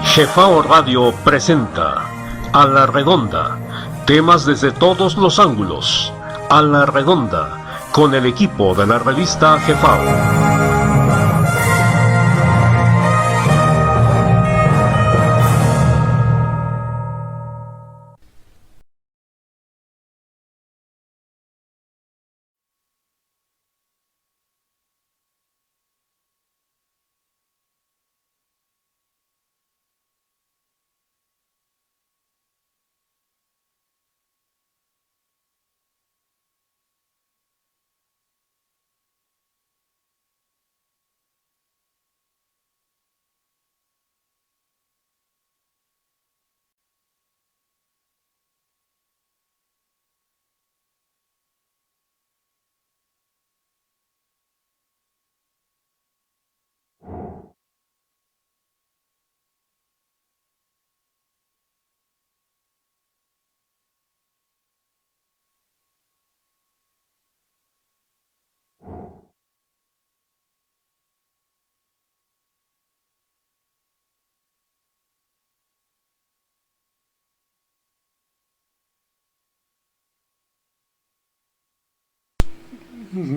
Jefao Radio presenta A la Redonda, temas desde todos los ángulos. A la Redonda, con el equipo de la revista Jefao.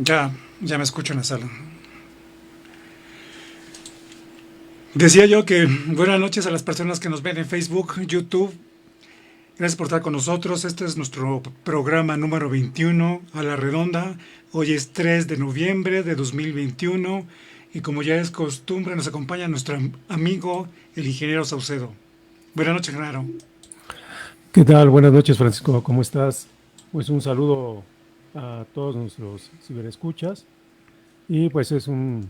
Ya me escucho en la sala. Decía yo que buenas noches a las personas que nos ven en Facebook, YouTube. Gracias por estar con nosotros. Este es nuestro programa número 21, A la Redonda. Hoy es 3 de noviembre de 2021 y como ya es costumbre nos acompaña nuestro amigo, el ingeniero Saucedo. Buenas noches, Genaro. ¿Qué tal? Buenas noches, Francisco. ¿Cómo estás? Pues un saludo a todos nuestros ciberescuchas y pues es un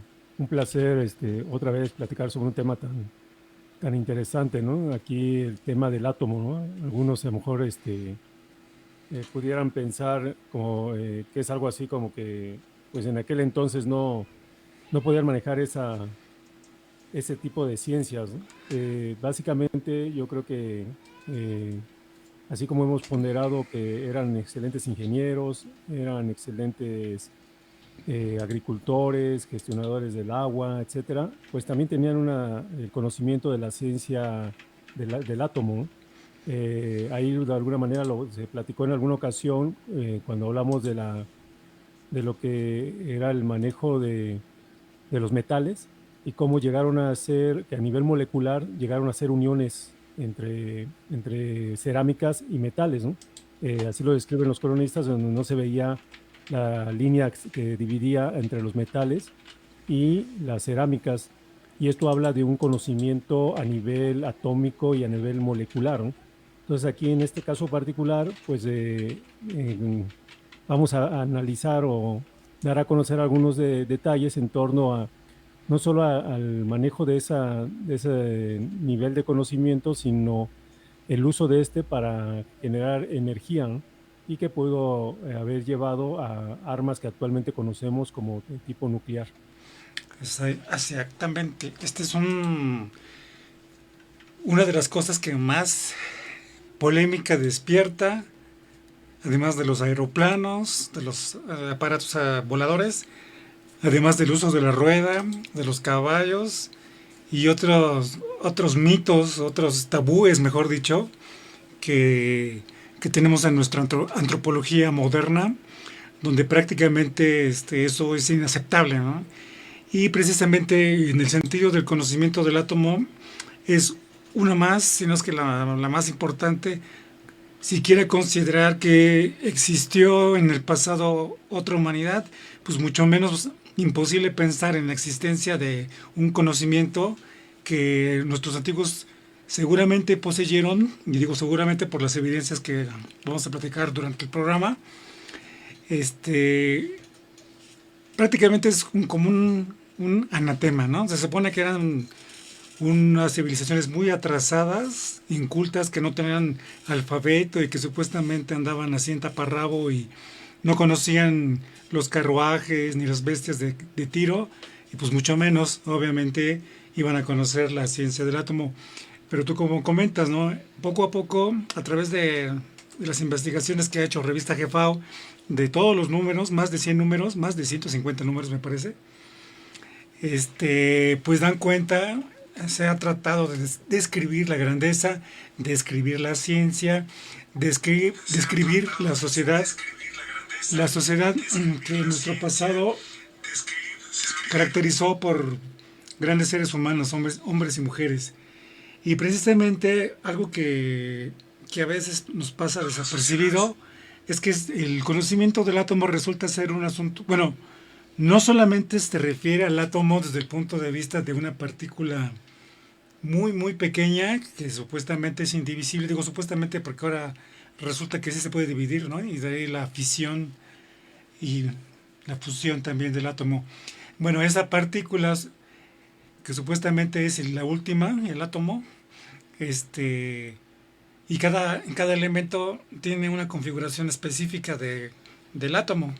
placer otra vez platicar sobre un tema tan interesante, ¿no? Aquí el tema del átomo, ¿no? Algunos a lo mejor pudieran pensar como que es algo así como que pues en aquel entonces no podían manejar ese tipo de ciencias, ¿no? Básicamente yo creo que así como hemos ponderado que eran excelentes ingenieros, eran excelentes agricultores, gestionadores del agua, etcétera, pues también tenían el conocimiento de la ciencia del átomo, ¿no? Ahí de alguna manera se platicó en alguna ocasión cuando hablamos de lo que era el manejo de los metales y cómo llegaron a ser, que a nivel molecular llegaron a ser uniones entre cerámicas y metales, ¿no? Así lo describen los cronistas, donde no se veía la línea que dividía entre los metales y las cerámicas, y esto habla de un conocimiento a nivel atómico y a nivel molecular, ¿no? Entonces aquí en este caso particular, pues vamos a analizar o dar a conocer algunos detalles en torno a no solo al manejo de ese nivel de conocimiento, sino el uso de para generar energía, ¿no? Y que pudo haber llevado a armas que actualmente conocemos como de tipo nuclear. Exactamente. Este es una de las cosas que más polémica despierta, además de los aeroplanos, de los aparatos voladores, además del uso de la rueda, de los caballos y otros mitos, otros tabúes, mejor dicho, que tenemos en nuestra antropología moderna, donde prácticamente eso es inaceptable, ¿no? Y precisamente en el sentido del conocimiento del átomo es una más, si no es que la más importante, si quiere considerar que existió en el pasado otra humanidad, pues mucho menos imposible pensar en la existencia de un conocimiento que nuestros antiguos seguramente poseyeron, y digo seguramente por las evidencias que vamos a platicar durante el programa. Prácticamente es como un anatema, ¿no? Se supone que eran unas civilizaciones muy atrasadas, incultas, que no tenían alfabeto y que supuestamente andaban así en taparrabo y no conocían los carruajes ni las bestias de tiro, y pues mucho menos, obviamente, iban a conocer la ciencia del átomo. Pero tú como comentas, ¿no? Poco a poco, a través de las investigaciones que ha hecho Revista Jefao, de todos los números, más de 100 números, más de 150 números me parece, pues dan cuenta, se ha tratado de describir la grandeza, describir la ciencia, describir la sociedad que en nuestro pasado caracterizó por grandes seres humanos, hombres y mujeres. Y precisamente algo que a veces nos pasa desapercibido es que el conocimiento del átomo resulta ser un asunto, bueno, no solamente se refiere al átomo desde el punto de vista de una partícula muy, muy pequeña, que supuestamente es indivisible, digo supuestamente porque ahora resulta que sí se puede dividir, ¿no? Y de ahí la fisión y la fusión también del átomo. Bueno, esa partícula que supuestamente es la última, el átomo, y cada elemento tiene una configuración específica del átomo,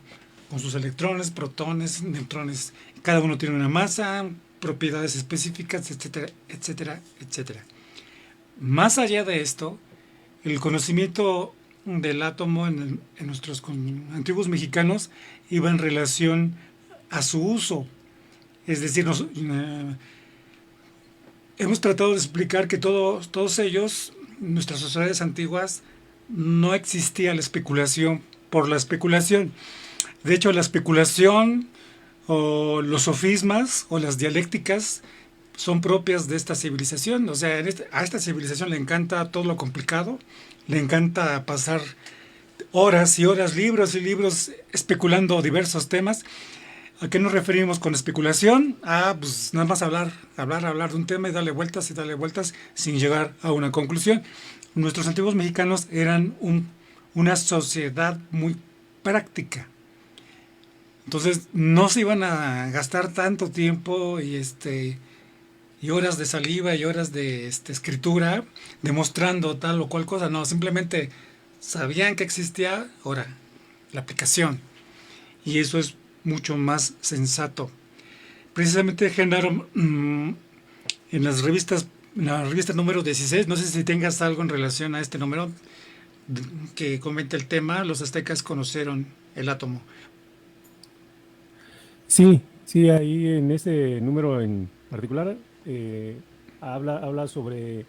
con sus electrones, protones, neutrones. Cada uno tiene una masa, propiedades específicas, etcétera, etcétera, etcétera. Más allá de esto, el conocimiento del átomo en nuestros antiguos mexicanos iba en relación a su uso. Es decir, hemos tratado de explicar que todos ellos, nuestras sociedades antiguas, no existía la especulación por la especulación. De hecho, la especulación o los sofismas o las dialécticas son propias de esta civilización. O sea, a esta civilización le encanta todo lo complicado, le encanta pasar horas y horas, libros y libros especulando diversos temas. ¿A qué nos referimos con especulación? Pues nada más hablar de un tema y darle vueltas sin llegar a una conclusión. Nuestros antiguos mexicanos eran una sociedad muy práctica. Entonces no se iban a gastar tanto tiempo y horas de saliva y horas de escritura demostrando tal o cual cosa. No, simplemente sabían que existía, ahora, la aplicación. Y eso es mucho más sensato. Precisamente Genaro, en la revista número 16, no sé si tengas algo en relación a este número que comenta el tema, los aztecas conocieron el átomo. Sí, sí, ahí en ese número en particular habla sobre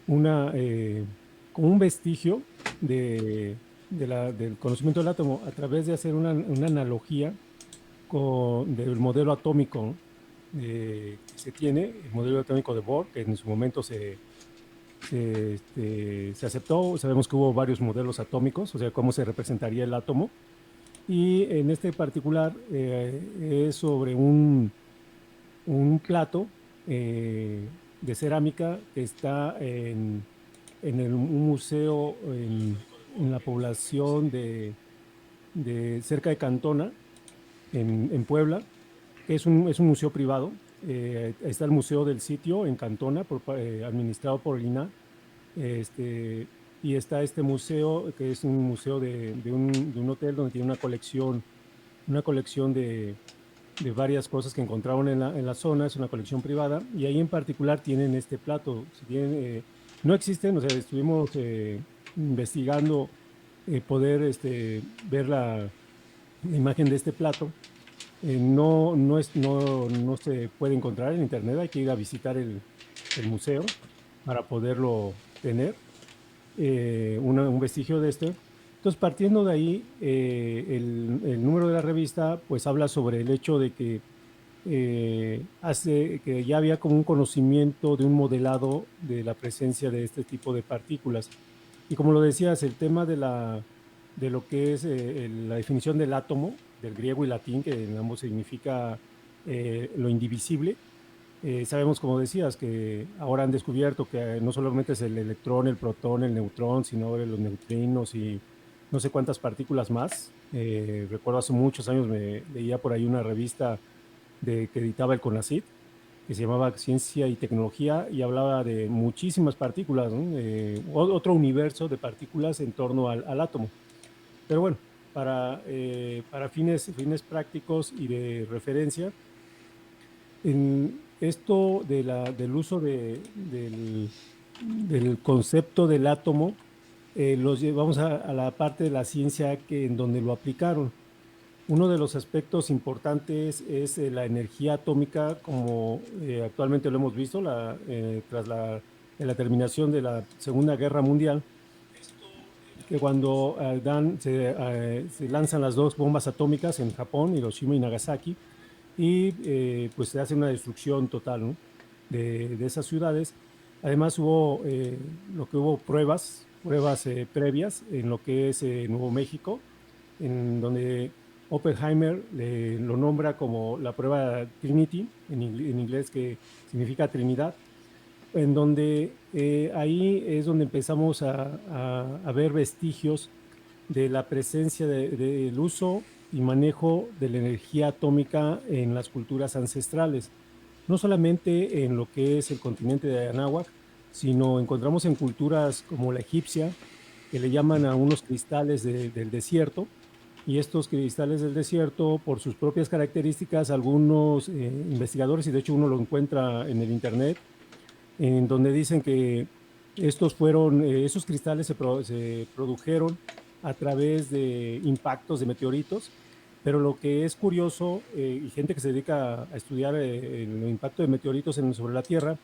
una, como un vestigio del conocimiento del átomo a través de hacer una analogía del modelo atómico, ¿no? Que se tiene, el modelo atómico de Bohr, que en su momento se aceptó. Sabemos que hubo varios modelos atómicos, o sea, cómo se representaría el átomo. Y en este particular es sobre un plato de cerámica que está en un museo en la población de cerca de Cantona, en Puebla, que es un museo privado. Está el museo del sitio en Cantona, administrado por el INAH. Y está este museo, que es un museo de un hotel donde tiene una colección de varias cosas que encontraron en la zona. Es una colección privada, y ahí en particular tienen este plato. Si bien no existen, o sea, estuvimos investigando poder ver la imagen de este plato. No se puede encontrar en internet, hay que ir a visitar el museo para poderlo tener. Un vestigio de esto. Entonces, partiendo de ahí, el número de la revista pues habla sobre el hecho de que que ya había como un conocimiento de un modelado de la presencia de este tipo de partículas. Y como lo decías, el tema de lo que es la definición del átomo, del griego y latín, que en ambos significa lo indivisible. Sabemos, como decías, que ahora han descubierto que no solamente es el electrón, el protón, el neutrón, sino los neutrinos y no sé cuántas partículas más. Recuerdo hace muchos años me leía por ahí una revista que editaba el CONACYT, que se llamaba Ciencia y Tecnología, y hablaba de muchísimas partículas, ¿no? Otro universo de partículas en torno al átomo. Pero bueno, para fines prácticos y de referencia, en esto del uso del concepto del átomo, los llevamos a la parte de la ciencia en donde lo aplicaron. Uno de los aspectos importantes es la energía atómica, como actualmente lo hemos visto tras la terminación de la Segunda Guerra Mundial, que cuando se lanzan las dos bombas atómicas en Japón, Hiroshima y Nagasaki, y pues se hace una destrucción total, ¿no? de esas ciudades. Además hubo pruebas previas en lo que es Nuevo México, en donde Oppenheimer lo nombra como la prueba Trinity, en inglés, que significa Trinidad, en donde ahí es donde empezamos a ver vestigios de la presencia del uso y manejo de la energía atómica en las culturas ancestrales, no solamente en lo que es el continente de Anáhuac, sino encontramos en culturas como la egipcia, que le llaman a unos cristales del desierto, y estos cristales del desierto, por sus propias características, algunos investigadores, y de hecho uno lo encuentra en el internet, en donde dicen que esos cristales se produjeron a través de impactos de meteoritos, pero lo que es curioso, y gente que se dedica a estudiar el impacto de meteoritos sobre la Tierra,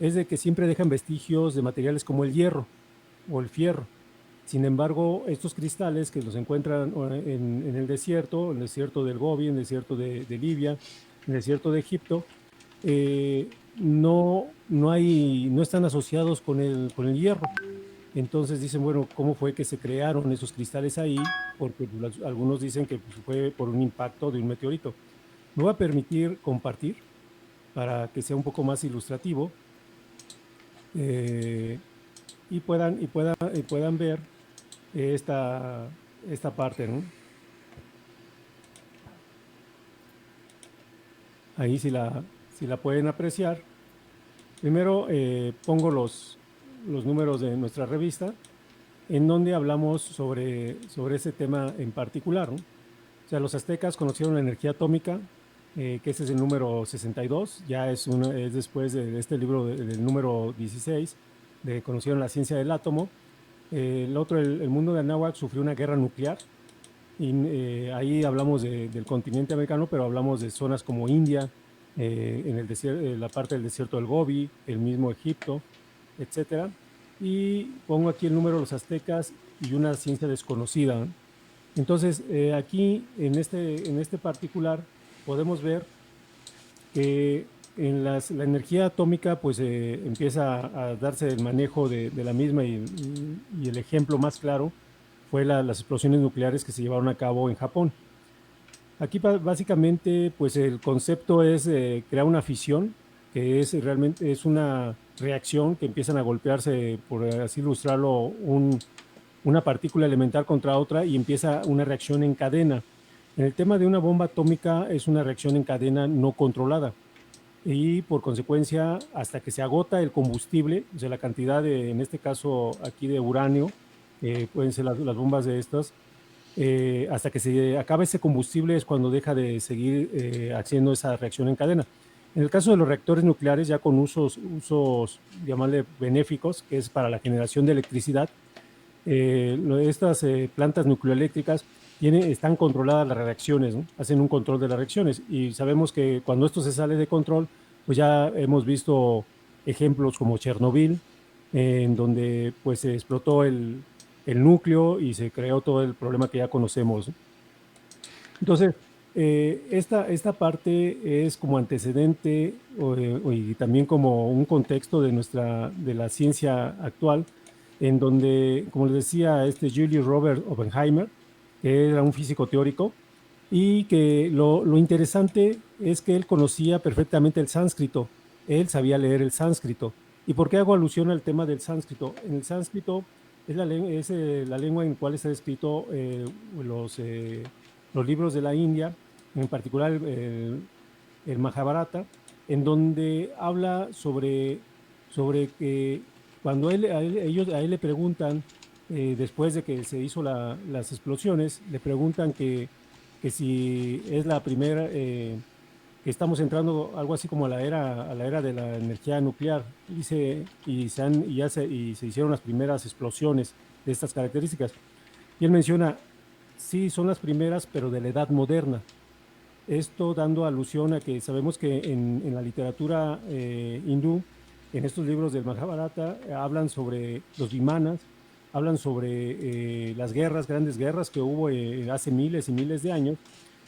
es de que siempre dejan vestigios de materiales como el hierro o el fierro. Sin embargo, estos cristales que los encuentran en el desierto del Gobi, en el desierto de Libia, en el desierto de Egipto, no están asociados con el hierro. Entonces dicen, bueno, ¿cómo fue que se crearon esos cristales ahí? Porque algunos dicen que pues, fue por un impacto de un meteorito. Me voy a permitir compartir para que sea un poco más ilustrativo eh, y puedan ver esta parte, ¿no? Ahí si la pueden apreciar. Primero pongo los números de nuestra revista, en donde hablamos sobre ese tema en particular, ¿no? O sea, los aztecas conocieron la energía atómica, que ese es el número 62, ya es después de este libro del número 16, conocieron la ciencia del átomo. El mundo de Anáhuac sufrió una guerra nuclear, y ahí hablamos del continente americano, pero hablamos de zonas como India, en el desierto, la parte del desierto del Gobi, el mismo Egipto, etcétera. Y pongo aquí el número de los aztecas y una ciencia desconocida, ¿no? Entonces, aquí en este particular podemos ver que la energía atómica pues empieza a darse el manejo de la misma, y el ejemplo más claro fue las explosiones nucleares que se llevaron a cabo en Japón. Aquí básicamente pues el concepto es crear una fisión, que realmente es una reacción que empiezan a golpearse, por así ilustrarlo, una partícula elemental contra otra, y empieza una reacción en cadena. En el tema de una bomba atómica es una reacción en cadena no controlada, y por consecuencia hasta que se agota el combustible, o sea, la cantidad en este caso aquí de uranio, pueden ser las bombas de estas, hasta que se acaba ese combustible es cuando deja de seguir haciendo esa reacción en cadena. En el caso de los reactores nucleares, ya con usos llamarle benéficos, que es para la generación de electricidad, estas plantas nucleoeléctricas están controladas las reacciones, ¿no? Hacen un control de las reacciones, y sabemos que cuando esto se sale de control, pues ya hemos visto ejemplos como Chernobyl, en donde pues se explotó el núcleo y se creó todo el problema que ya conocemos, ¿no? Entonces, esta parte es como antecedente y también como un contexto de la ciencia actual, en donde, como les decía, Julius Robert Oppenheimer, que era un físico teórico, y que lo interesante es que él conocía perfectamente el sánscrito, él sabía leer el sánscrito. ¿Y por qué hago alusión al tema del sánscrito? En el sánscrito es la lengua en la cual está escrito los libros de la India, en particular el Mahabharata, en donde habla sobre que cuando a él le preguntan, después de que se hizo las explosiones, le preguntan que si es la primera, que estamos entrando algo así como a la era de la energía nuclear, y se hicieron las primeras explosiones de estas características. Y él menciona, Sí, son las primeras, pero de la edad moderna. Esto dando alusión a que sabemos que en la literatura hindú, en estos libros del Mahabharata, hablan sobre los vimanas, hablan sobre las guerras, grandes guerras que hubo hace miles y miles de años,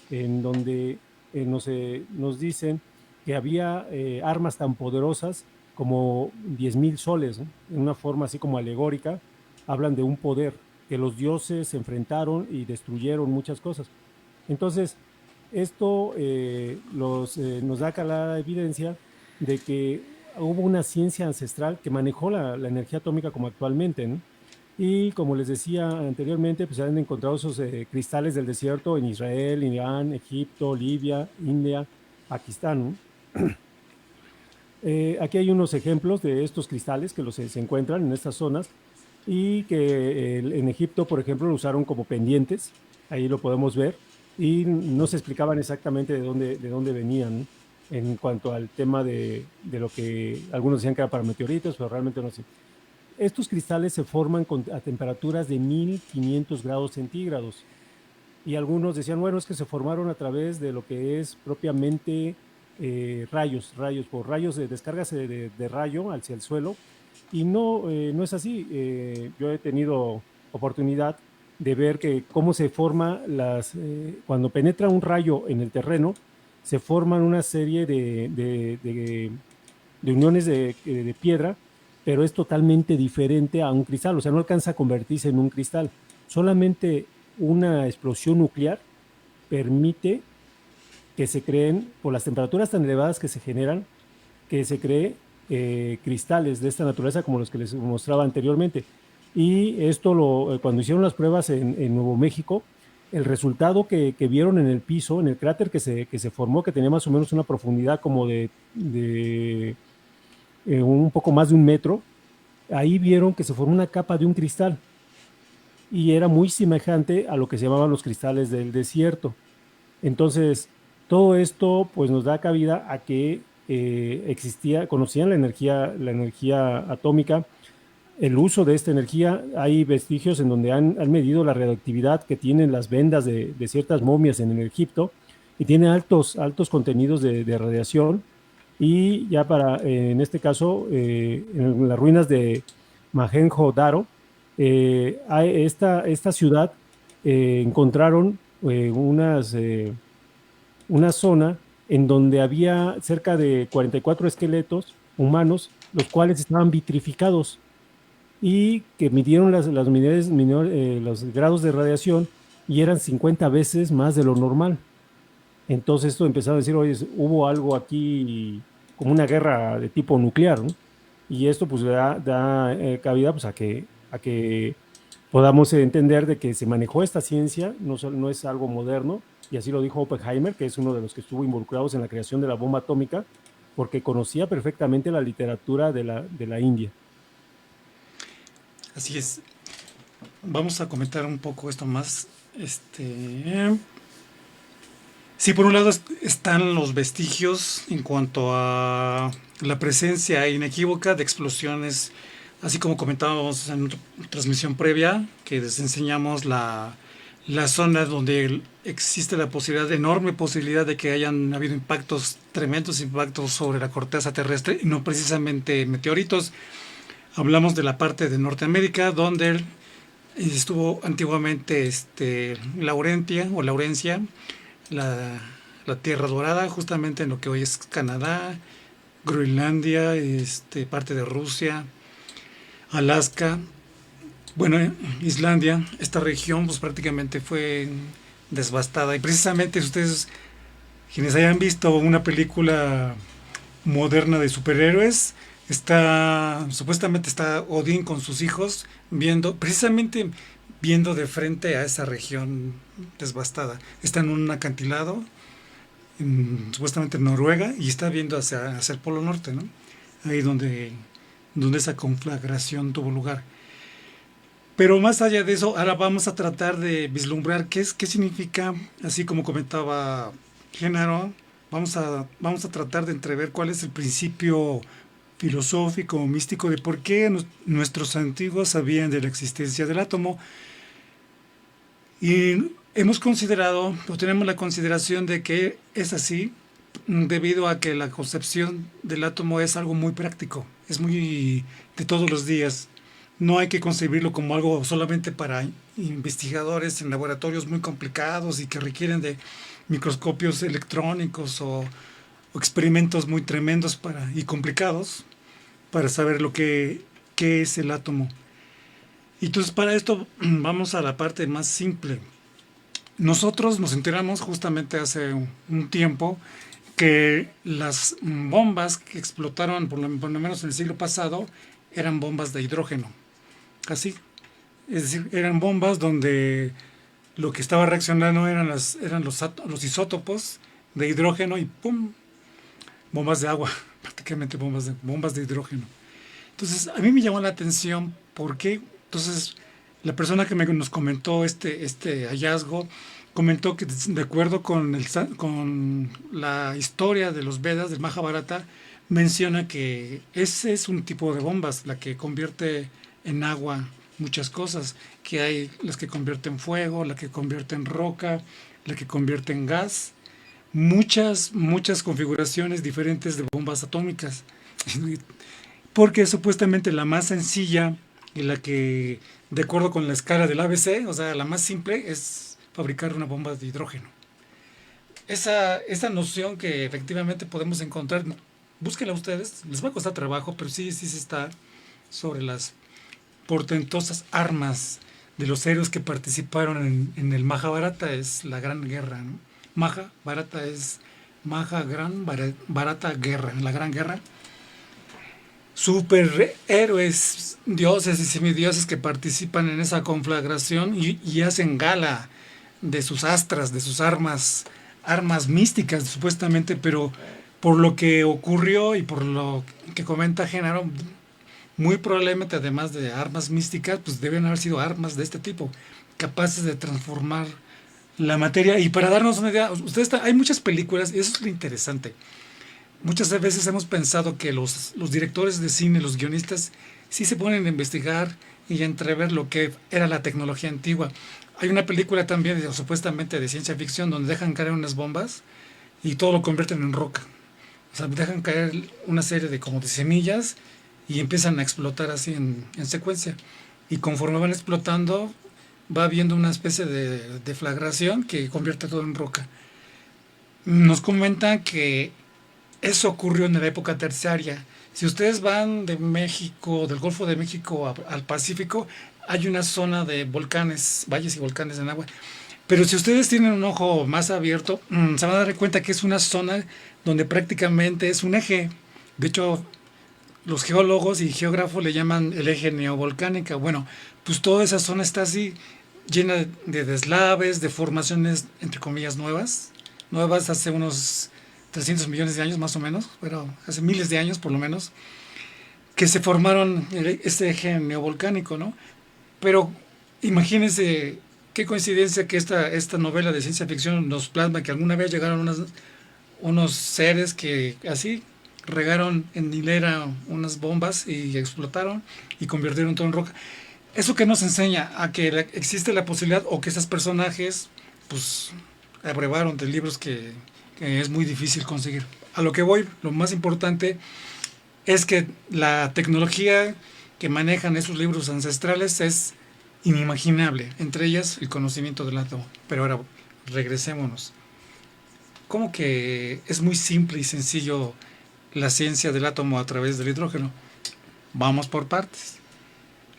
en donde nos dicen que había armas tan poderosas como 10.000 soles, ¿no? En una forma así como alegórica, hablan de un poder, que los dioses se enfrentaron y destruyeron muchas cosas. Entonces, esto nos da clara evidencia de que hubo una ciencia ancestral que manejó la energía atómica como actualmente, ¿no? Y como les decía anteriormente, pues se han encontrado esos cristales del desierto en Israel, Irán, Egipto, Libia, India, Pakistán, ¿no? Aquí hay unos ejemplos de estos cristales que se encuentran en estas zonas y que en Egipto, por ejemplo, lo usaron como pendientes, ahí lo podemos ver, y no se explicaban exactamente de dónde venían, ¿no? En cuanto al tema de lo que algunos decían que era para meteoritos, pero realmente no sé. Estos cristales se forman a temperaturas de 1500 grados centígrados y algunos decían, bueno, es que se formaron a través de lo que es propiamente por rayos de descargas de rayo hacia el suelo. Y no, no es así. Yo he tenido oportunidad de ver que cómo se forma cuando penetra un rayo en el terreno, se forman una serie de uniones de piedra, pero es totalmente diferente a un cristal, o sea, no alcanza a convertirse en un cristal. Solamente una explosión nuclear permite que se creen, por las temperaturas tan elevadas que se generan, que se cree cristales de esta naturaleza como los que les mostraba anteriormente. Y esto cuando hicieron las pruebas en Nuevo México, el resultado que vieron en el piso, en el cráter que se formó, que tenía más o menos una profundidad como de un poco más de 1 metro, ahí vieron que se formó una capa de un cristal y era muy semejante a lo que se llamaban los cristales del desierto. Entonces, todo esto pues nos da cabida a que conocían la energía atómica, el uso de esta energía. Hay vestigios en donde han medido la radioactividad que tienen las vendas de ciertas momias en el Egipto y tiene altos contenidos de radiación. Y ya en este caso, en las ruinas de Mohenjo-Daro, esta ciudad encontraron una zona en donde había cerca de 44 esqueletos humanos, los cuales estaban vitrificados y que midieron los grados de radiación y eran 50 veces más de lo normal. Entonces esto empezaron a decir, oye, hubo algo aquí como una guerra de tipo nuclear, ¿no? Y esto pues da cabida pues, a que podamos entender de que se manejó esta ciencia, no es algo moderno, y así lo dijo Oppenheimer, que es uno de los que estuvo involucrados en la creación de la bomba atómica, porque conocía perfectamente la literatura de la India. Así es. Vamos a comentar un poco esto más. Sí, por un lado están los vestigios en cuanto a la presencia inequívoca de explosiones, así como comentábamos en otra transmisión previa, que les enseñamos la zona donde existe la enorme posibilidad de que hayan habido tremendos impactos sobre la corteza terrestre, y no precisamente meteoritos. Hablamos de la parte de Norteamérica, donde estuvo antiguamente Laurencia, la Tierra Dorada, justamente en lo que hoy es Canadá, Groenlandia, parte de Rusia, Alaska, bueno, Islandia. Esta región pues prácticamente fue devastada, y precisamente ustedes, quienes hayan visto una película moderna de superhéroes, supuestamente está Odín con sus hijos precisamente viendo de frente a esa región devastada. Está en un acantilado, supuestamente en Noruega, y está viendo hacia el Polo Norte, ¿no? Ahí donde esa conflagración tuvo lugar. Pero más allá de eso, ahora vamos a tratar de vislumbrar qué significa, así como comentaba Genaro. Vamos a tratar de entrever cuál es el principio filosófico o místico de por qué nuestros antiguos sabían de la existencia del átomo. Y hemos considerado, o tenemos la consideración de que es así, debido a que la concepción del átomo es algo muy práctico, es muy de todos los días. No hay que concebirlo como algo solamente para investigadores en laboratorios muy complicados y que requieren de microscopios electrónicos o experimentos muy tremendos y complicados para saber qué es el átomo. Y entonces para esto vamos a la parte más simple. Nosotros nos enteramos justamente hace un tiempo que las bombas que explotaron por lo menos en el siglo pasado eran bombas de hidrógeno. Así. Es decir, eran bombas donde lo que estaba reaccionando eran los isótopos de hidrógeno y ¡pum! Bombas de agua, prácticamente bombas de hidrógeno. Entonces, a mí me llamó la atención porque, entonces, la persona que nos comentó este hallazgo comentó que de acuerdo con la historia de los Vedas, del Mahabharata, menciona que ese es un tipo de bombas, la que convierte en agua muchas cosas, que hay las que convierten fuego, la que convierte en roca, la que convierte en gas, muchas configuraciones diferentes de bombas atómicas, porque supuestamente la más sencilla y la que, de acuerdo con la escala del ABC, o sea, la más simple es fabricar una bomba de hidrógeno. Esa noción que efectivamente podemos encontrar, búsquenla ustedes, les va a costar trabajo, pero sí se está sobre las portentosas armas de los héroes que participaron en el Mahabharata, es la gran guerra, ¿no? Mahabharata es Barata guerra, la gran guerra. Superhéroes, dioses y semidioses que participan en esa conflagración y hacen gala de sus astras, de sus armas místicas supuestamente, pero por lo que ocurrió y por lo que comenta Genaro, muy probablemente además de armas místicas, pues deben haber sido armas de este tipo, capaces de transformar la materia. Y para darnos una idea, hay muchas películas, y eso es lo interesante. Muchas veces hemos pensado que los directores de cine, los guionistas, sí se ponen a investigar y a entrever lo que era la tecnología antigua. Hay una película también, supuestamente de ciencia ficción, donde dejan caer unas bombas y todo lo convierten en roca. O sea, dejan caer una serie de como de semillas y empiezan a explotar así en secuencia. Y conforme van explotando, va habiendo una especie de deflagración que convierte todo en roca. Nos comentan que eso ocurrió en la época terciaria. Si ustedes van de México, del Golfo de México al Pacífico, hay una zona de volcanes, valles y volcanes en agua. Pero si ustedes tienen un ojo más abierto, se van a dar cuenta que es una zona donde prácticamente es un eje. De hecho, los geólogos y geógrafos le llaman el eje neovolcánica. Bueno, pues toda esa zona está así, llena de deslaves, de formaciones, entre comillas, nuevas hace unos 300 millones de años más o menos, pero hace miles de años por lo menos, que se formaron este eje neovolcánico, ¿no? Pero imagínense qué coincidencia que esta novela de ciencia ficción nos plasma que alguna vez llegaron unos seres que así regaron en hilera unas bombas y explotaron y convirtieron todo en roca. ¿Eso qué nos enseña? A que existe la posibilidad o que esos personajes pues abrevaron de libros que es muy difícil conseguir. A lo que voy, lo más importante es que la tecnología que manejan esos libros ancestrales es inimaginable, entre ellas el conocimiento del átomo. Pero ahora regresémonos. ¿Cómo que es muy simple y sencillo la ciencia del átomo a través del hidrógeno? Vamos por partes.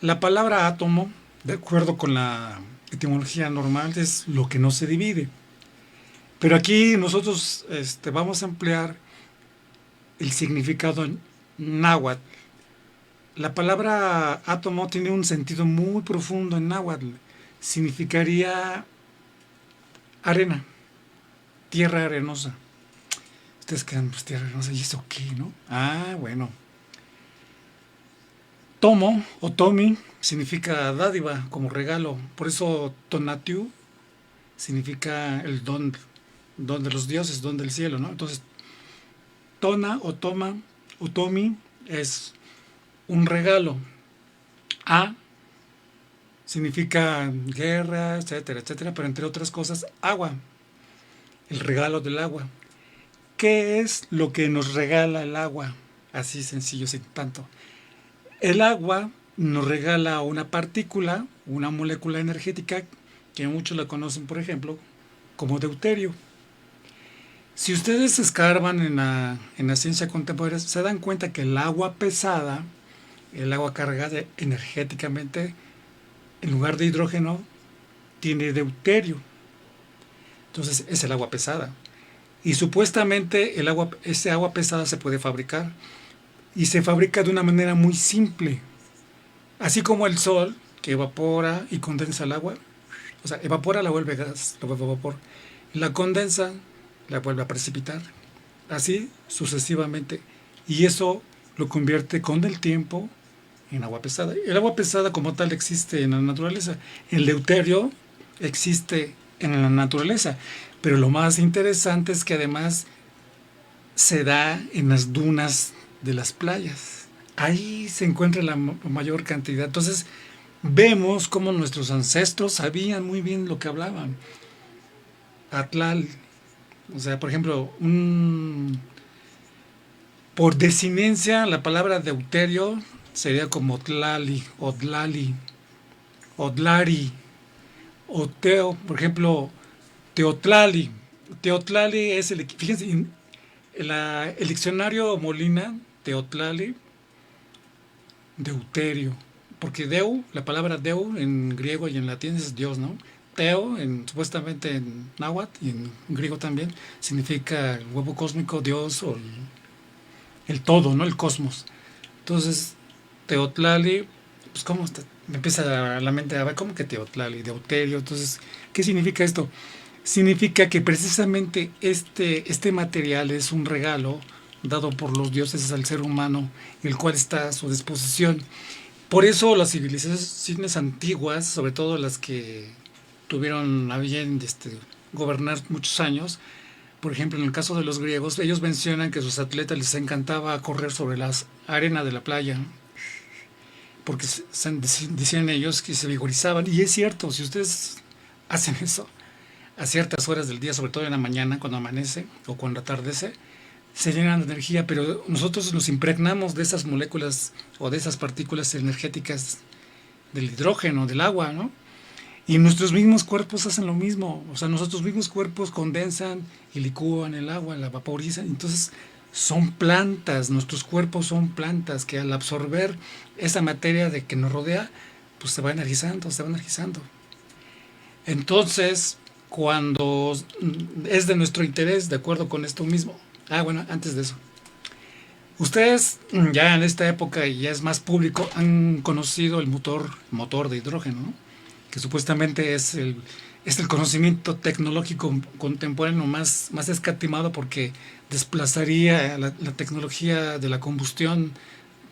La palabra átomo, de acuerdo con la etimología normal, es lo que no se divide. Pero aquí nosotros vamos a emplear el significado en náhuatl. La palabra átomo tiene un sentido muy profundo en náhuatl. Significaría arena, tierra arenosa. Ustedes quedan, pues tierra arenosa, ¿y eso qué, no? Ah, bueno. Tomo o tomi significa dádiva, como regalo. Por eso tonatiu significa el don de los dioses, don del cielo, ¿no? Entonces, tona o toma o tomi es un regalo. A significa guerra, etcétera, etcétera, pero entre otras cosas, agua, el regalo del agua. ¿Qué es lo que nos regala el agua? Así sencillo, sin tanto. El agua nos regala una partícula, una molécula energética, que muchos la conocen, por ejemplo, como deuterio. Si ustedes escarban en la ciencia contemporánea, se dan cuenta que el agua pesada, el agua cargada energéticamente, en lugar de hidrógeno, tiene deuterio. Entonces es el agua pesada. Y supuestamente ese agua pesada se puede fabricar. Y se fabrica de una manera muy simple. Así como el sol, que evapora y condensa el agua. O sea, evapora, la vuelve gas, la vuelve vapor. La condensa, la vuelve a precipitar. Así sucesivamente. Y eso lo convierte con el tiempo en agua pesada. El agua pesada como tal existe en la naturaleza. El deuterio existe en la naturaleza. Pero lo más interesante es que además se da en las dunas de las playas. Ahí se encuentra la mayor cantidad. Entonces vemos cómo nuestros ancestros sabían muy bien lo que hablaban. Atlal, o sea, por ejemplo, por desinencia la palabra deuterio sería como tlali, odlali, odlari, oteo, por ejemplo, teotlali. Teotlali es fíjense, el diccionario Molina, teotlali, deuterio, porque deu, la palabra deu en griego y en latín es Dios, ¿no? Teo, supuestamente en náhuatl y en griego también, significa el huevo cósmico, Dios o el todo, ¿no? El cosmos. Entonces, teotlali, pues cómo está, me empieza a la mente a ver, ¿cómo que teotlali? Deuterio, entonces, ¿qué significa esto? Significa que precisamente este material es un regalo dado por los dioses al ser humano, el cual está a su disposición. Por eso las civilizaciones antiguas, sobre todo las que tuvieron a bien gobernar muchos años, por ejemplo, en el caso de los griegos, ellos mencionan que a sus atletas les encantaba correr sobre la arena de la playa, porque decían ellos que se vigorizaban. Y es cierto, si ustedes hacen eso a ciertas horas del día, sobre todo en la mañana, cuando amanece o cuando atardece, se llenan de energía, pero nosotros nos impregnamos de esas moléculas o de esas partículas energéticas del hidrógeno, del agua, ¿no? Y nuestros mismos cuerpos hacen lo mismo, o sea, nuestros mismos cuerpos condensan y licúan el agua, la vaporizan, entonces son plantas, nuestros cuerpos son plantas que al absorber esa materia de que nos rodea, pues se va energizando, se va energizando. Entonces, cuando es de nuestro interés, de acuerdo con esto mismo. Bueno, antes de eso. Ustedes ya en esta época, y ya es más público, han conocido el motor de hidrógeno, ¿no? Que supuestamente es el conocimiento tecnológico contemporáneo más escatimado porque desplazaría la tecnología de la combustión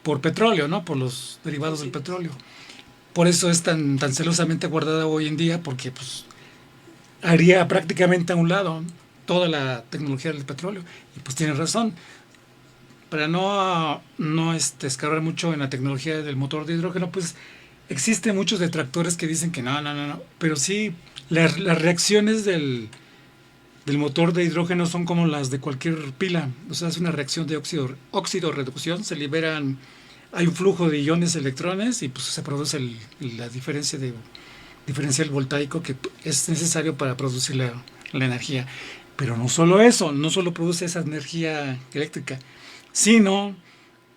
por petróleo, ¿no? Por los derivados del petróleo. Por eso es tan celosamente guardada hoy en día, porque pues haría prácticamente a un lado toda la tecnología del petróleo. Y pues tiene razón. Para no escarbar mucho en la tecnología del motor de hidrógeno, pues existen muchos detractores que dicen que no. Pero sí, las reacciones del motor de hidrógeno son como las de cualquier pila. O sea, es una reacción de óxido-reducción. Se liberan, hay un flujo de iones electrones y pues se produce la diferencial voltaico que es necesario para producir la energía. Pero no solo eso, no solo produce esa energía eléctrica, sino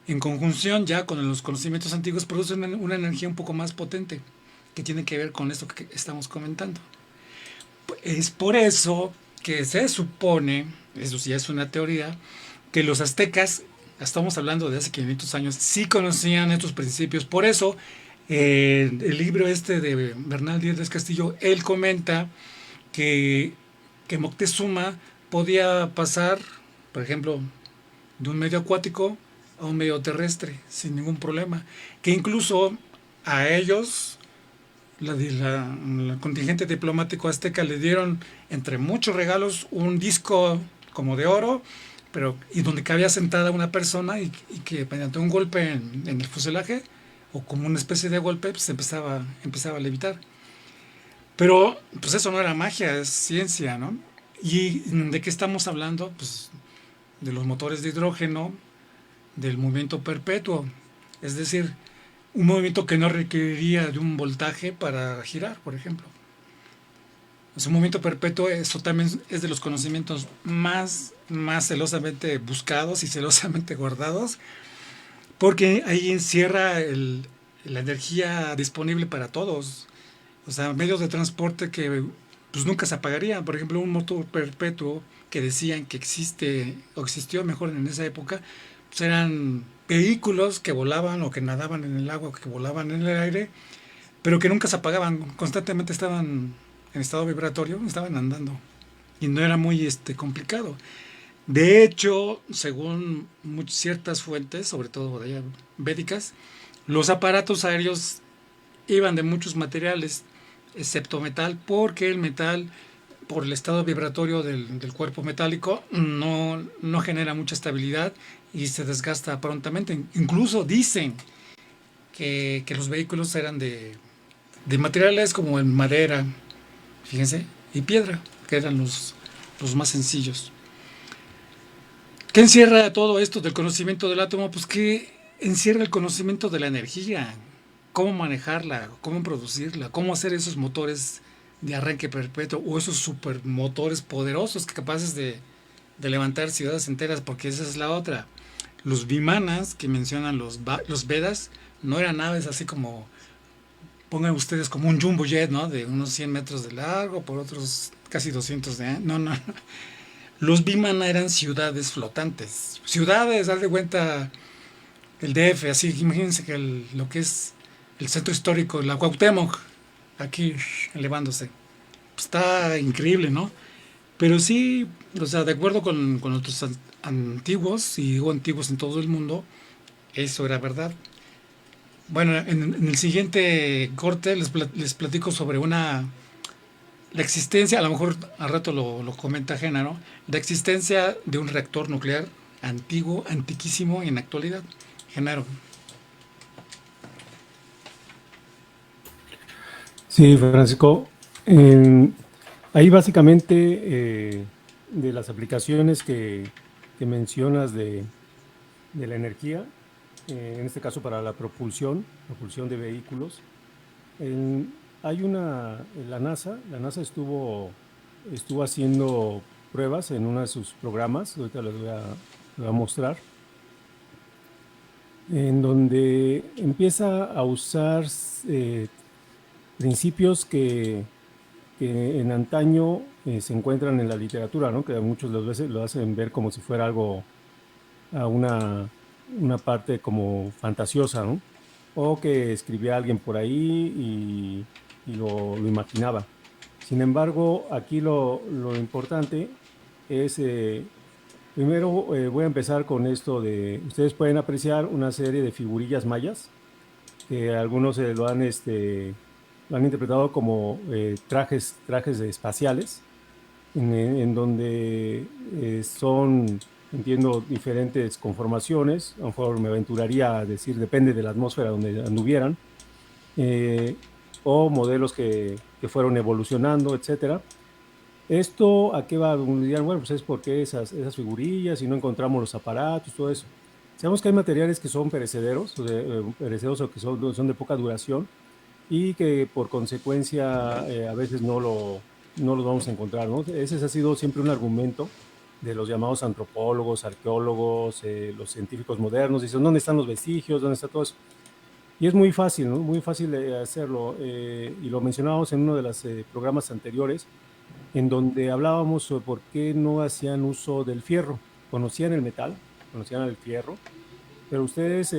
en conjunción ya con los conocimientos antiguos produce una energía un poco más potente que tiene que ver con esto que estamos comentando. Es por eso que se supone, eso ya es una teoría, que los aztecas, estamos hablando de hace 500 años, sí conocían estos principios. Por eso el libro de Bernal Díaz Castillo, él comenta que Moctezuma podía pasar, por ejemplo, de un medio acuático a un medio terrestre sin ningún problema, que incluso a ellos, la contingente diplomático azteca, le dieron entre muchos regalos un disco como de oro, y donde cabía sentada una persona y que mediante un golpe en el fuselaje o como una especie de golpe, pues empezaba a levitar. Pero pues eso no era magia, es ciencia, ¿no? ¿Y de qué estamos hablando? Pues de los motores de hidrógeno, del movimiento perpetuo, es decir, un movimiento que no requeriría de un voltaje para girar, por ejemplo. Es un movimiento perpetuo, eso también es de los conocimientos más celosamente buscados y celosamente guardados, porque ahí encierra la energía disponible para todos. O sea, medios de transporte que pues nunca se apagarían. Por ejemplo, un motor perpetuo que decían que existe o existió mejor en esa época, pues eran vehículos que volaban o que nadaban en el agua o que volaban en el aire, pero que nunca se apagaban, constantemente estaban en estado vibratorio, estaban andando y no era muy complicado. De hecho, según ciertas fuentes, sobre todo de allá védicas, los aparatos aéreos iban de muchos materiales, excepto metal, porque el metal, por el estado vibratorio del cuerpo metálico, no genera mucha estabilidad y se desgasta prontamente. Incluso dicen que los vehículos eran de materiales como en madera, fíjense, y piedra, que eran los más sencillos. ¿Qué encierra todo esto del conocimiento del átomo? Pues que encierra el conocimiento de la energía, cómo manejarla, cómo producirla, cómo hacer esos motores de arranque perpetuo o esos supermotores poderosos capaces de levantar ciudades enteras, porque esa es la otra. Los vimanas que mencionan los Vedas no eran naves así como, pongan ustedes como un jumbo jet, ¿no? De unos 100 metros de largo por otros casi 200 de años. No. Los Vimana eran ciudades flotantes. Ciudades, haz de cuenta el DF, así, imagínense que lo que es el centro histórico, la Cuauhtémoc, aquí elevándose. Está increíble, ¿no? Pero sí, o sea, de acuerdo con otros antiguos, y digo antiguos en todo el mundo, eso era verdad. Bueno, en el siguiente corte les platico sobre la existencia, a lo mejor al rato lo comenta Genaro, la existencia de un reactor nuclear antiguo, antiquísimo en la actualidad. Genaro. Sí, Francisco. Ahí básicamente de las aplicaciones que mencionas de la energía, en este caso para la propulsión de vehículos, hay la NASA estuvo haciendo pruebas en uno de sus programas, ahorita les voy a mostrar, en donde empieza a usar principios que en antaño se encuentran en la literatura, ¿no? Que muchos las veces lo hacen ver como si fuera algo, a una parte como fantasiosa, ¿no? O que escribía alguien por ahí y lo imaginaba. Sin embargo, aquí lo importante es, primero voy a empezar con esto ustedes pueden apreciar una serie de figurillas mayas, que algunos lo han interpretado como trajes espaciales, en donde son, entiendo, diferentes conformaciones. A lo mejor me aventuraría a decir, depende de la atmósfera donde anduvieran, o modelos que fueron evolucionando, etcétera. ¿Esto a qué va? Bueno, pues es porque esas figurillas y no encontramos los aparatos, todo eso. Sabemos que hay materiales que son perecederos o que son de poca duración, y que por consecuencia a veces no los vamos a encontrar, ¿no? Ese ha sido siempre un argumento de los llamados antropólogos, arqueólogos, los científicos modernos. Dicen, ¿dónde están los vestigios? ¿Dónde está todo eso? Y es muy fácil, ¿no? Muy fácil hacerlo. Y lo mencionábamos en uno de los programas anteriores, en donde hablábamos sobre por qué no hacían uso del fierro. Conocían el metal, conocían el fierro, pero ustedes